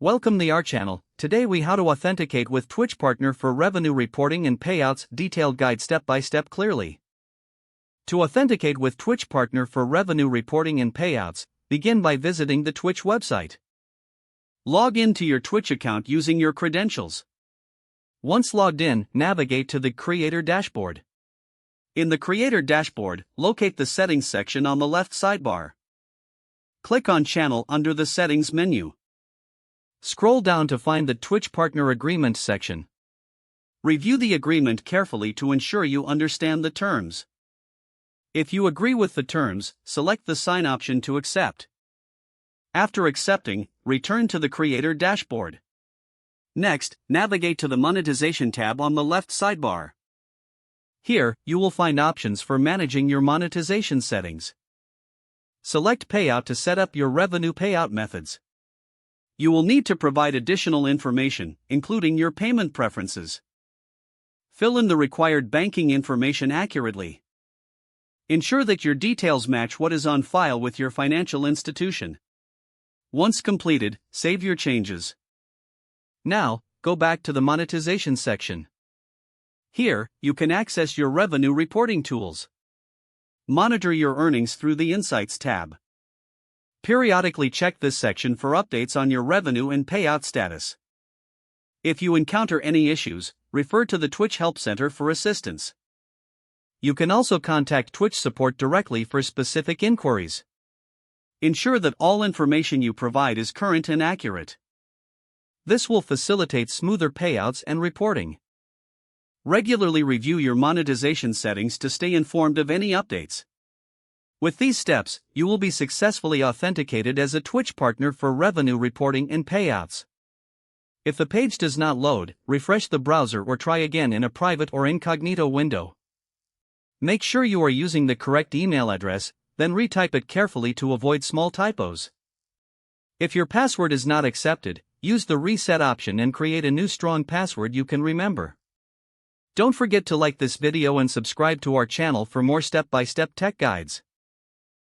Welcome to our channel. Today we how to authenticate with Twitch partner for revenue reporting and payouts. Detailed guide step by step clearly. To authenticate with Twitch partner for revenue reporting and payouts, begin by visiting the Twitch website. Log in to your Twitch account using your credentials. Once logged in, navigate to the Creator dashboard. In the Creator dashboard, locate the Settings section on the left sidebar. Click on Channel under the Settings menu. Scroll down to find the Twitch Partner Agreement section. Review the agreement carefully to ensure you understand the terms. If you agree with the terms, select the Sign option to accept. After accepting, return to the Creator dashboard. Next, navigate to the Monetization tab on the left sidebar. Here, you will find options for managing your monetization settings. Select Payout to set up your revenue payout methods. You will need to provide additional information, including your payment preferences. Fill in the required banking information accurately. Ensure that your details match what is on file with your financial institution. Once completed, save your changes. Now, go back to the monetization section. Here, you can access your revenue reporting tools. Monitor your earnings through the Insights tab. Periodically check this section for updates on your revenue and payout status. If you encounter any issues, refer to the Twitch Help Center for assistance. You can also contact Twitch support directly for specific inquiries. Ensure that all information you provide is current and accurate. This will facilitate smoother payouts and reporting. Regularly review your monetization settings to stay informed of any updates. With these steps, you will be successfully authenticated as a Twitch partner for revenue reporting and payouts. If the page does not load, refresh the browser or try again in a private or incognito window. Make sure you are using the correct email address, then retype it carefully to avoid small typos. If your password is not accepted, use the reset option and create a new strong password you can remember. Don't forget to like this video and subscribe to our channel for more step-by-step tech guides.